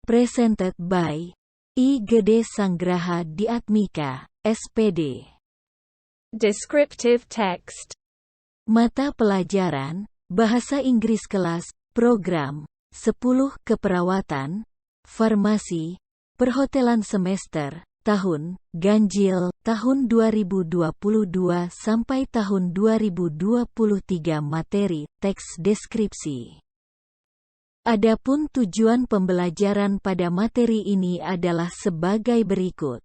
Presented by I. Gede Sanggraha Diatmika, SPD. Descriptive text. Mata pelajaran, Bahasa Inggris kelas, program, 10 keperawatan, farmasi, perhotelan semester, tahun, ganjil, tahun 2022 sampai tahun 2023 materi, teks deskripsi. Adapun tujuan pembelajaran pada materi ini adalah sebagai berikut.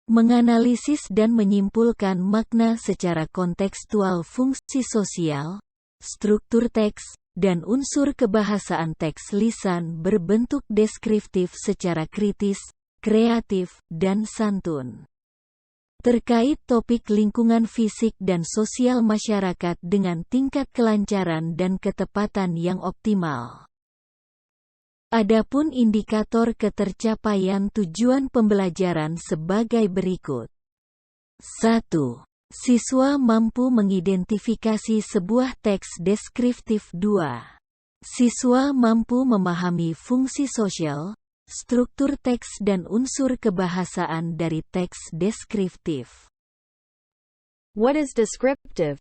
Menganalisis dan menyimpulkan makna secara kontekstual fungsi sosial, struktur teks, dan unsur kebahasaan teks lisan berbentuk deskriptif secara kritis, kreatif, dan santun. Terkait topik lingkungan fisik dan sosial masyarakat dengan tingkat kelancaran dan ketepatan yang optimal. Adapun indikator ketercapaian tujuan pembelajaran sebagai berikut. 1. Siswa mampu mengidentifikasi sebuah teks deskriptif. 2. Siswa mampu memahami fungsi sosial, struktur teks dan unsur kebahasaan dari teks deskriptif. What is descriptive?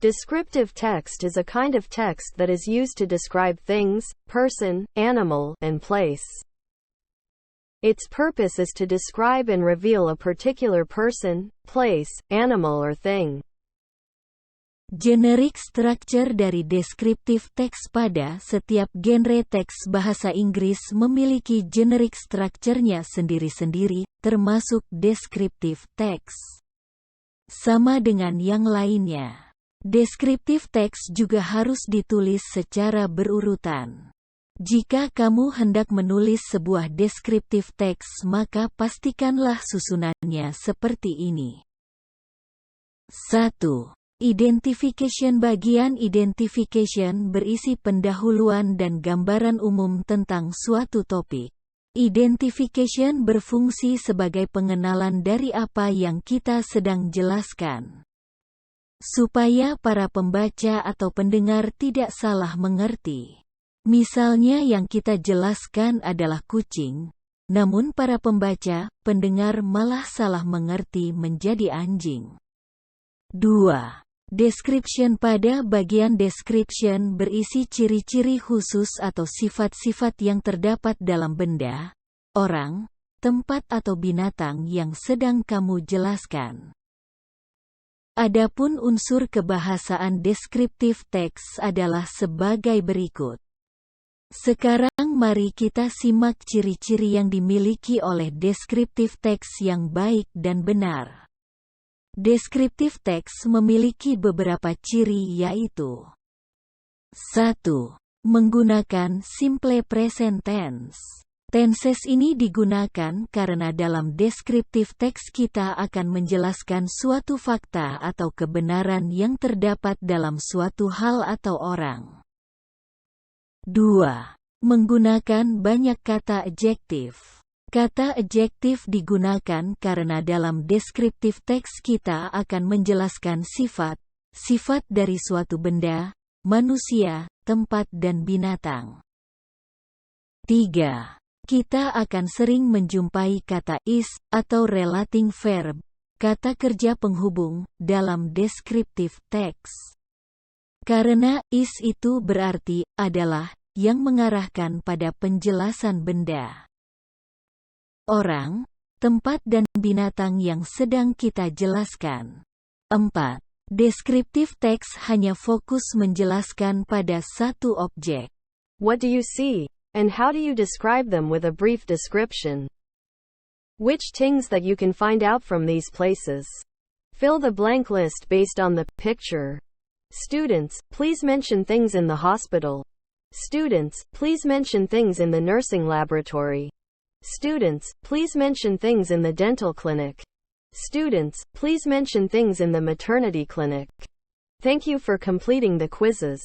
Descriptive text is a kind of text that is used to describe things, person, animal, and place. Its purpose is to describe and reveal a particular person, place, animal or thing. Generic structure dari deskriptif teks. Pada setiap genre teks bahasa Inggris memiliki generic structure-nya sendiri-sendiri, termasuk deskriptif teks. Sama dengan yang lainnya. Deskriptif teks juga harus ditulis secara berurutan. Jika kamu hendak menulis sebuah deskriptif teks, maka pastikanlah susunannya seperti ini. 1. Identification. Bagian identification berisi pendahuluan dan gambaran umum tentang suatu topik. Identification berfungsi sebagai pengenalan dari apa yang kita sedang jelaskan, supaya para pembaca atau pendengar tidak salah mengerti. Misalnya yang kita jelaskan adalah kucing, namun para pembaca, pendengar malah salah mengerti menjadi anjing. 2. Description. Pada bagian description berisi ciri-ciri khusus atau sifat-sifat yang terdapat dalam benda, orang, tempat atau binatang yang sedang kamu jelaskan. Adapun unsur kebahasaan deskriptif teks adalah sebagai berikut. Sekarang mari kita simak ciri-ciri yang dimiliki oleh deskriptif teks yang baik dan benar. Deskriptif teks memiliki beberapa ciri, yaitu 1. Menggunakan simple present tense. Tenses ini digunakan karena dalam deskriptif teks kita akan menjelaskan suatu fakta atau kebenaran yang terdapat dalam suatu hal atau orang. 2. Menggunakan banyak kata adjektif. Kata adjektif digunakan karena dalam deskriptif teks kita akan menjelaskan sifat dari suatu benda, manusia, tempat dan binatang. 3. Kita akan sering menjumpai kata is atau relating verb, kata kerja penghubung, dalam deskriptif teks. Karena is itu berarti adalah yang mengarahkan pada penjelasan benda, orang, tempat dan binatang yang sedang kita jelaskan. 4. Deskriptif teks hanya fokus menjelaskan pada satu objek. What do you see? And how do you describe them with a brief description? Which things that you can find out from these places? Fill the blank list based on the picture. Students, please mention things in the hospital. Students, please mention things in the nursing laboratory. Students, please mention things in the dental clinic. Students, please mention things in the maternity clinic. Thank you for completing the quizzes.